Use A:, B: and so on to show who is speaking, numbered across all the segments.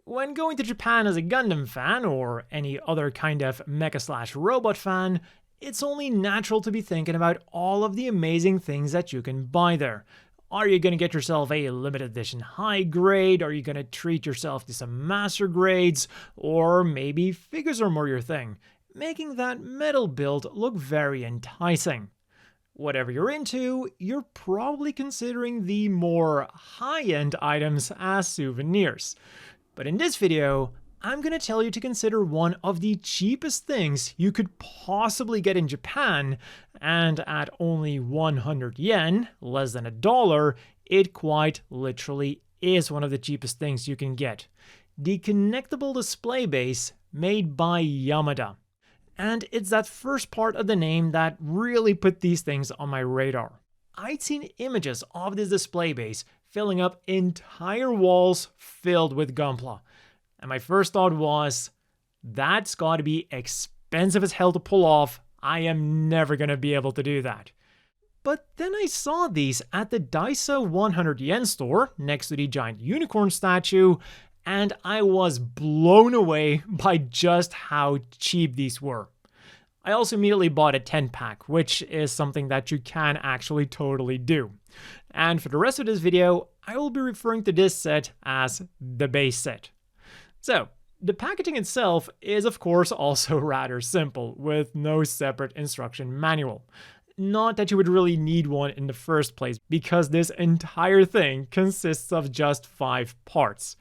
A: When going to Japan as a Gundam fan, or any other kind of mecha/robot fan, it's only natural to be thinking about all of the amazing things that you can buy there. Are you going to get yourself a limited edition high grade? Are you going to treat yourself to some master grades? Or maybe figures are more your thing, making that metal build look very enticing. Whatever you're into, you're probably considering the more high-end items as souvenirs. But in this video, I'm going to tell you to consider one of the cheapest things you could possibly get in Japan, and at only 100 yen, less than $1, it quite literally is one of the cheapest things you can get. The Connectable Display Base made by Yamada. And it's that first part of the name that really put these things on my radar. I'd seen images of this display base filling up entire walls filled with Gunpla. And my first thought was, that's gotta be expensive as hell to pull off. I am never gonna be able to do that. But then I saw these at the Daiso 100 yen store next to the giant unicorn statue, and I was blown away by just how cheap these were. I also immediately bought a 10-pack, which is something that you can actually totally do. And for the rest of this video, I will be referring to this set as the base set. So, the packaging itself is of course also rather simple, with no separate instruction manual. Not that you would really need one in the first place, because this entire thing consists of just 5 parts.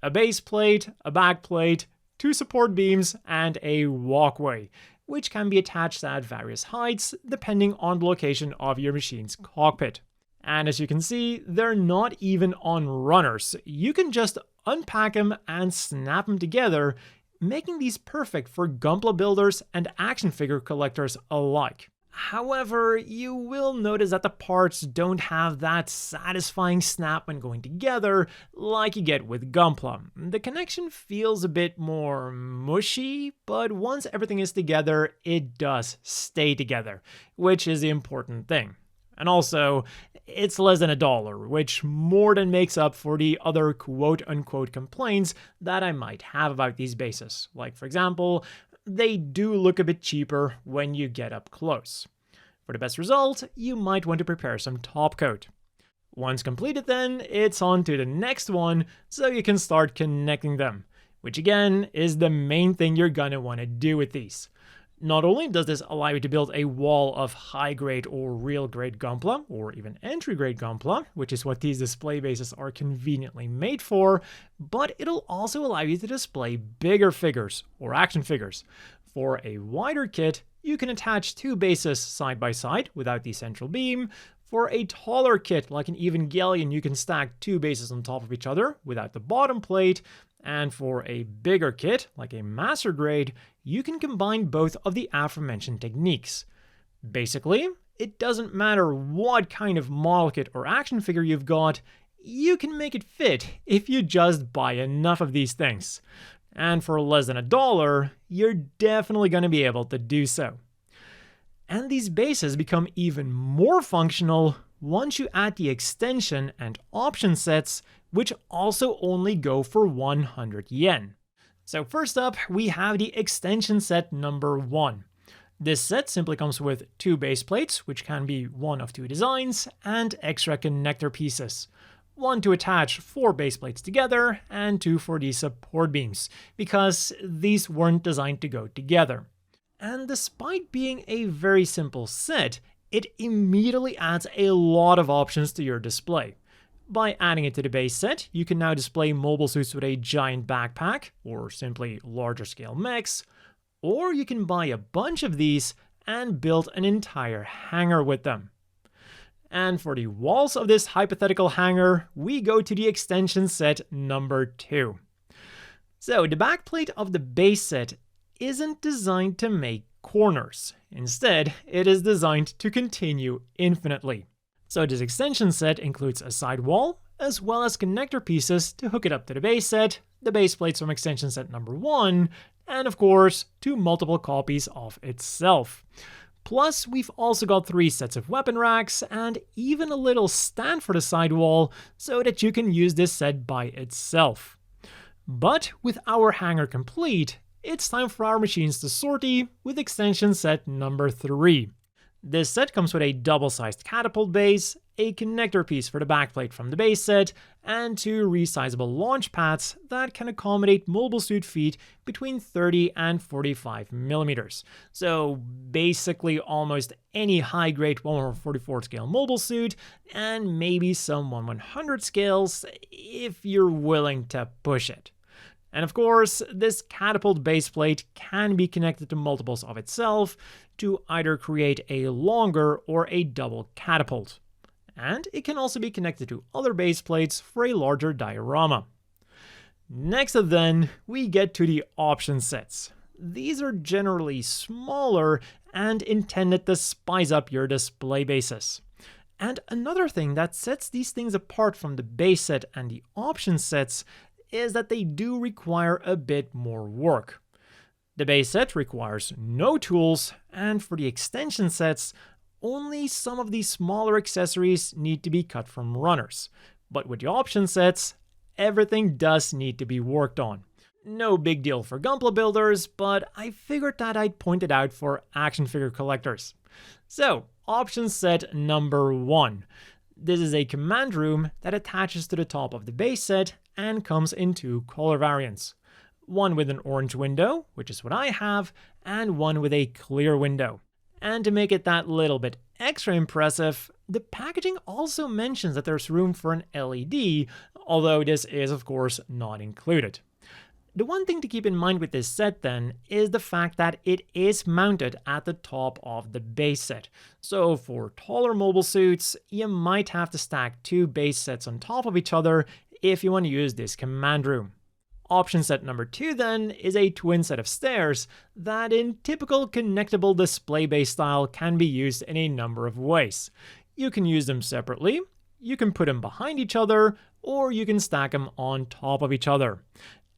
A: A base plate, a back plate, 2 support beams, and a walkway, which can be attached at various heights depending on the location of your machine's cockpit. And as you can see, they're not even on runners. You can just unpack them and snap them together, making these perfect for Gunpla builders and action figure collectors alike. However, you will notice that the parts don't have that satisfying snap when going together like you get with Gunpla. The connection feels a bit more mushy, but once everything is together, it does stay together, which is the important thing. And also, it's less than $1, which more than makes up for the other quote-unquote complaints that I might have about these bases. Like, for example, they do look a bit cheaper when you get up close. For the best result, you might want to prepare some top coat. Once completed then, it's on to the next one, so you can start connecting them, which again is the main thing you're gonna want to do with these. Not only does this allow you to build a wall of high-grade or real-grade Gunpla, or even entry-grade Gunpla, which is what these display bases are conveniently made for, but it'll also allow you to display bigger figures, or action figures. For a wider kit, you can attach 2 bases side by side without the central beam. For a taller kit, like an Evangelion, you can stack 2 bases on top of each other without the bottom plate. And for a bigger kit, like a master grade, you can combine both of the aforementioned techniques. Basically, it doesn't matter what kind of model kit or action figure you've got, you can make it fit if you just buy enough of these things. And for less than $1, you're definitely going to be able to do so. And these bases become even more functional once you add the extension and option sets, which also only go for 100 yen. So first up, we have the extension set number 1. This set simply comes with 2 base plates, which can be one of 2 designs, and extra connector pieces. 1 to attach 4 base plates together, and 2 for the support beams, because these weren't designed to go together. And despite being a very simple set, it immediately adds a lot of options to your display. By adding it to the base set, you can now display mobile suits with a giant backpack, or simply larger scale mechs, or you can buy a bunch of these and build an entire hangar with them. And for the walls of this hypothetical hangar, we go to the extension set number 2. So the backplate of the base set isn't designed to make corners. Instead, it is designed to continue infinitely. So this extension set includes a side wall, as well as connector pieces to hook it up to the base set, the base plates from extension set number 1, and of course, 2 multiple copies of itself. Plus, we've also got 3 sets of weapon racks, and even a little stand for the sidewall, so that you can use this set by itself. But with our hangar complete, it's time for our machines to sortie with extension set number 3. This set comes with a double-sized catapult base, a connector piece for the backplate from the base set, and 2 resizable launch pads that can accommodate mobile suit feet between 30 and 45 millimeters. So basically almost any high-grade 1/44 scale mobile suit, and maybe some 1/100 scales if you're willing to push it. And of course, this catapult baseplate can be connected to multiples of itself to either create a longer or a double catapult. And it can also be connected to other baseplates for a larger diorama. Next up then, we get to the option sets. These are generally smaller and intended to spice up your display bases. And another thing that sets these things apart from the base set and the option sets is that they do require a bit more work. The base set requires no tools, and for the extension sets, only some of these smaller accessories need to be cut from runners. But with the option sets, everything does need to be worked on. No big deal for Gunpla builders, but I figured that I'd point it out for action figure collectors. So, option set number 1. This is a command room that attaches to the top of the base set and comes in 2 color variants. One with an orange window, which is what I have, and one with a clear window. And to make it that little bit extra impressive, the packaging also mentions that there's room for an LED, although this is of course not included. The one thing to keep in mind with this set then is the fact that it is mounted at the top of the base set. So for taller mobile suits, you might have to stack 2 base sets on top of each other if you want to use this command room. Option set number 2 then is a twin set of stairs that in typical connectable display base style can be used in a number of ways. You can use them separately, you can put them behind each other, or you can stack them on top of each other.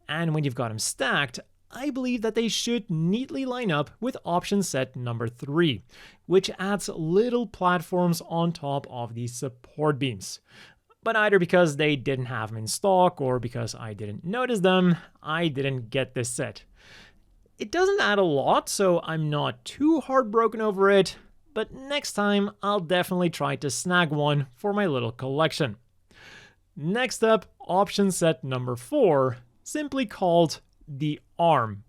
A: And when you've got them stacked, I believe that they should neatly line up with option set number 3, which adds little platforms on top of these support beams. But either because they didn't have them in stock or because I didn't notice them, I didn't get this set. It doesn't add a lot, so I'm not too heartbroken over it, but next time I'll definitely try to snag one for my little collection. Next up, option set number 4, simply called the arm.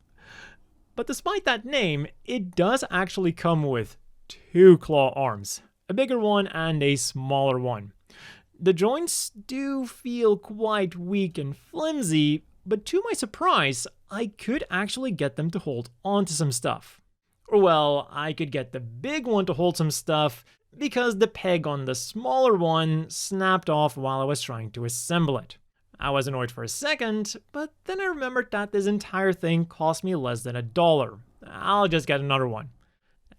A: But despite that name, it does actually come with 2 claw arms, a bigger one and a smaller one. The joints do feel quite weak and flimsy, but to my surprise, I could actually get them to hold onto some stuff. Or well, I could get the big one to hold some stuff because the peg on the smaller one snapped off while I was trying to assemble it. I was annoyed for a second, but then I remembered that this entire thing cost me less than $1. I'll just get another one.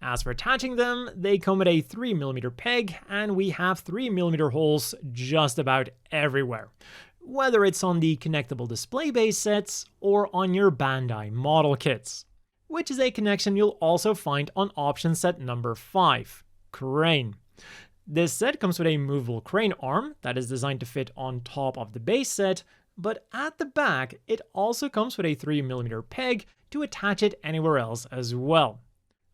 A: As for attaching them, they come with a 3mm peg, and we have 3mm holes just about everywhere, whether it's on the Connectable Display Base sets or on your Bandai model kits, which is a connection you'll also find on option set number 5, crane. This set comes with a movable crane arm that is designed to fit on top of the base set, but at the back it also comes with a 3mm peg to attach it anywhere else as well.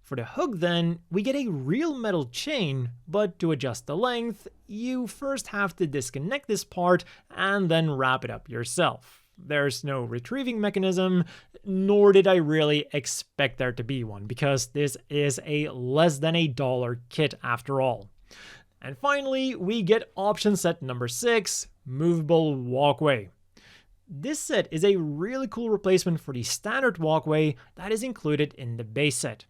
A: For the hook then, we get a real metal chain, but to adjust the length, you first have to disconnect this part and then wrap it up yourself. There's no retrieving mechanism, nor did I really expect there to be one, because this is a less than $1 kit after all. And finally, we get option set number 6, Moveable Walkway. This set is a really cool replacement for the standard walkway that is included in the base set.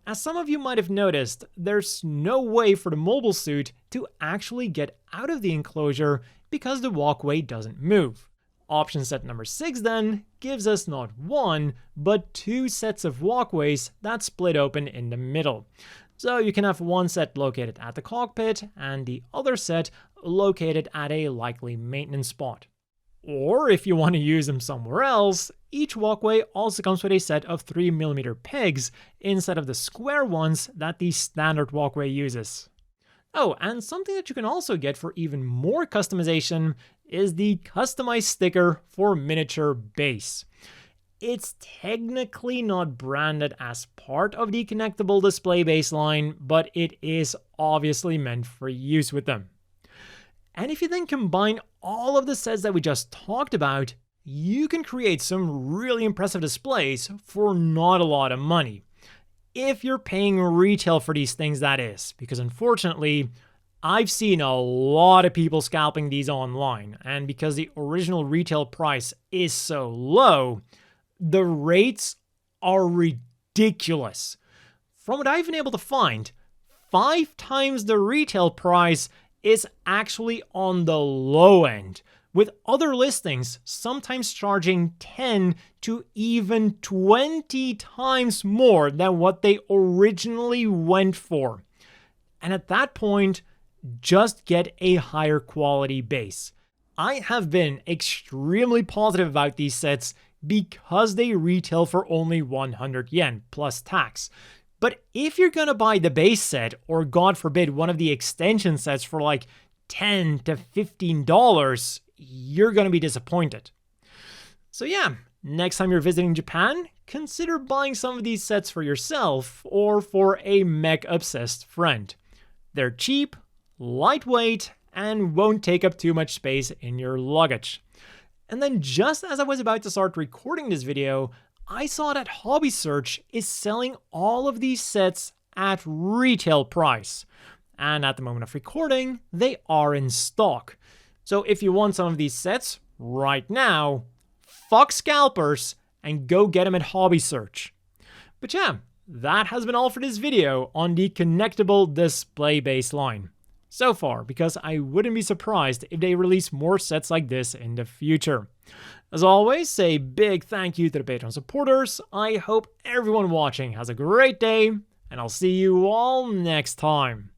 A: As some of you might have noticed, there's no way for the mobile suit to actually get out of the enclosure because the walkway doesn't move. Option set number 6 then gives us not 1, but 2 sets of walkways that split open in the middle. So you can have one set located at the cockpit and the other set located at a likely maintenance spot. Or if you want to use them somewhere else, each walkway also comes with a set of 3mm pegs instead of the square ones that the standard walkway uses. Oh, and something that you can also get for even more customization is the customized sticker for miniature base. It's technically not branded as part of the Connectable Display Base line, but it is obviously meant for use with them. And if you then combine all of the sets that we just talked about, you can create some really impressive displays for not a lot of money. If you're paying retail for these things, that is, because unfortunately, I've seen a lot of people scalping these online, and because the original retail price is so low, the rates are ridiculous. From what I've been able to find, 5 times the retail price is actually on the low end, with other listings sometimes charging 10 to even 20 times more than what they originally went for. And at that point, just get a higher quality base. I have been extremely positive about these sets because they retail for only 100 yen plus tax. But if you're gonna buy the base set, or God forbid one of the extension sets for like $10 to $15, you're gonna be disappointed. So yeah, next time you're visiting Japan, consider buying some of these sets for yourself or for a mech-obsessed friend. They're cheap, lightweight, and won't take up too much space in your luggage. And then just as I was about to start recording this video, I saw that Hobby Search is selling all of these sets at retail price. And at the moment of recording, they are in stock. So if you want some of these sets right now, fuck scalpers and go get them at Hobby Search. But yeah, that has been all for this video on the Connectable Display Base line. So far, because I wouldn't be surprised if they release more sets like this in the future. As always, a big thank you to the Patreon supporters. I hope everyone watching has a great day, and I'll see you all next time.